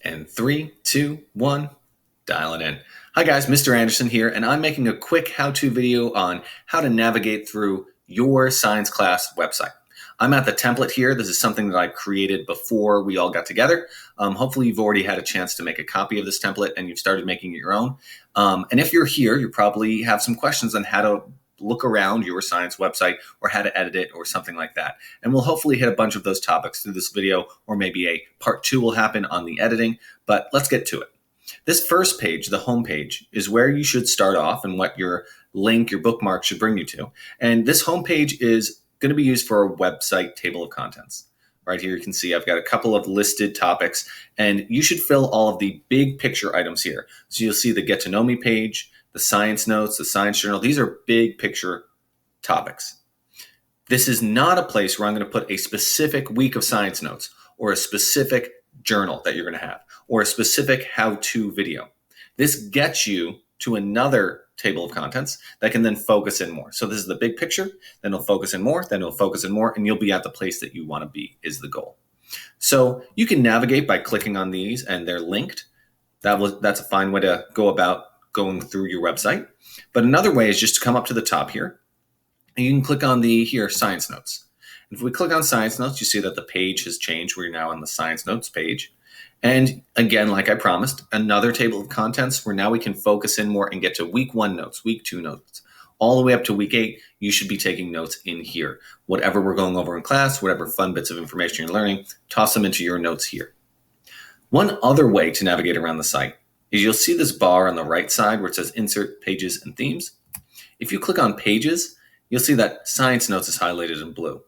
And 3, 2, 1, dial it in. Hi guys, Mr. Anderson here, and I'm making a quick how-to video on how to navigate through your science class website. I'm at the template here. This is something that I created before we all got together. Hopefully you've already had a chance to make a copy of this template and you've started making it your own. And if you're here, you probably have some questions on how to look around your science website or how to edit it or something like that. And we'll hopefully hit a bunch of those topics through this video, or maybe a part 2 will happen on the editing, but let's get to it. This first page, the home page, is where you should start off and what your link, your bookmark should bring you to. And this home page is going to be used for a website table of contents. Right here you can see I've got a couple of listed topics, and you should fill all of the big picture items here. So you'll see the Get to Know Me page, the science notes, the science journal. These are big picture topics. This is not a place where I'm going to put a specific week of science notes or a specific journal that you're going to have or a specific how-to video. This gets you to another table of contents that can then focus in more. So this is the big picture, then it'll focus in more, then it'll focus in more, and you'll be at the place that you want to be is the goal. So you can navigate by clicking on these, and they're linked. That's a fine way to go about going through your website. But another way is just to come up to the top here, and you can click on the science notes. And if we click on science notes, you see that the page has changed. We're now on the science notes page. And again, like I promised, another table of contents where now we can focus in more and get to week 1 notes, week 2 notes, all the way up to week 8. You should be taking notes in here. Whatever we're going over in class, whatever fun bits of information you're learning, toss them into your notes here. One other way to navigate around the site is you'll see this bar on the right side where it says Insert Pages and Themes. If you click on Pages, you'll see that Science Notes is highlighted in blue.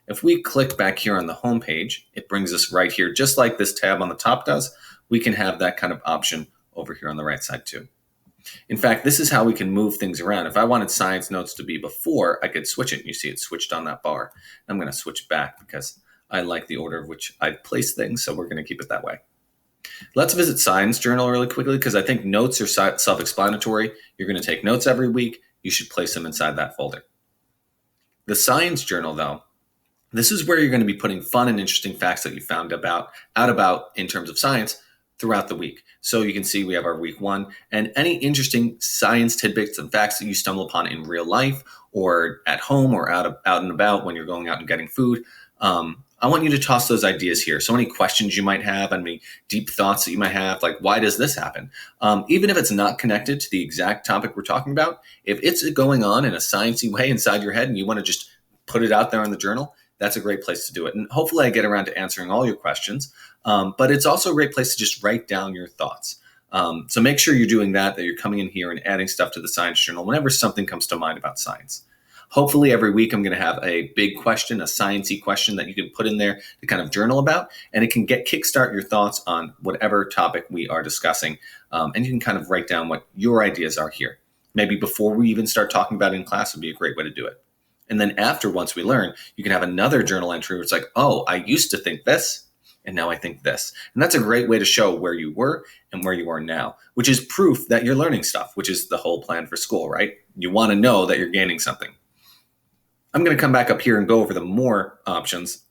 If we click back here on the home page, it brings us right here, just like this tab on the top does. We can have that kind of option over here on the right side too. In fact, this is how we can move things around. If I wanted Science Notes to be before, I could switch it. You see it switched on that bar. I'm going to switch back because I like the order of which I place things, so we're going to keep it that way. Let's visit Science Journal really quickly because I think notes are self-explanatory. You're going to take notes every week. You should place them inside that folder. The Science Journal, though, this is where you're going to be putting fun and interesting facts that you found out about in terms of science throughout the week. So you can see we have our week 1 and any interesting science tidbits and facts that you stumble upon in real life or at home or out and about when you're going out and getting food. I want you to toss those ideas here. So any questions you might have, any deep thoughts that you might have, like why does this happen? Even if it's not connected to the exact topic we're talking about, if it's going on in a sciencey way inside your head and you want to just put it out there in the journal, that's a great place to do it. And hopefully I get around to answering all your questions, but it's also a great place to just write down your thoughts. So make sure you're doing that you're coming in here and adding stuff to the Science Journal whenever something comes to mind about science. Hopefully every week I'm going to have a big question, a science-y question that you can put in there to kind of journal about, and it can kickstart your thoughts on whatever topic we are discussing. And you can kind of write down what your ideas are here. Maybe before we even start talking about it in class would be a great way to do it. And then after, once we learn, you can have another journal entry where it's like, oh, I used to think this, and now I think this. And that's a great way to show where you were and where you are now, which is proof that you're learning stuff, which is the whole plan for school, right? You want to know that you're gaining something. I'm going to come back up here and go over the more options.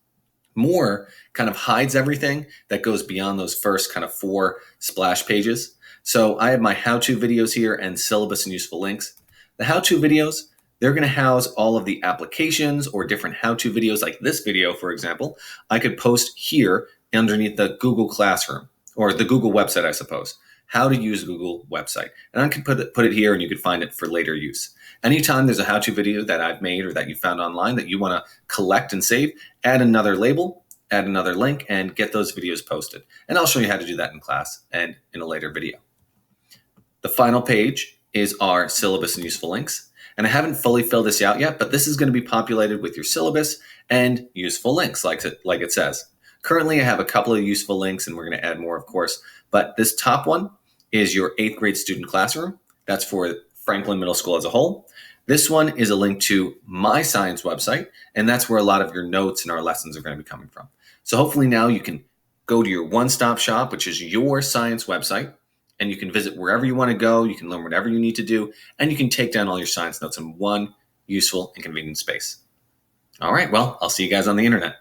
More kind of hides everything that goes beyond those first kind of 4 splash pages. So I have my how-to videos here and syllabus and useful links. The how-to videos, they're going to house all of the applications or different how-to videos like this video, for example. I could post here underneath the Google Classroom or the Google website, I suppose. How to use Google website. And I can put it here and you could find it for later use. Anytime there's a how-to video that I've made or that you found online that you want to collect and save, add another label, add another link, and get those videos posted. And I'll show you how to do that in class and in a later video. The final page is our syllabus and useful links. And I haven't fully filled this out yet, but this is going to be populated with your syllabus and useful links, like it says. Currently, I have a couple of useful links, and we're going to add more, of course. But this top one is your 8th grade student classroom. That's for Franklin Middle School as a whole. This one is a link to my science website, and that's where a lot of your notes and our lessons are going to be coming from. So hopefully now you can go to your one-stop shop, which is your science website, and you can visit wherever you want to go. You can learn whatever you need to do, and you can take down all your science notes in one useful and convenient space. All right, well, I'll see you guys on the internet.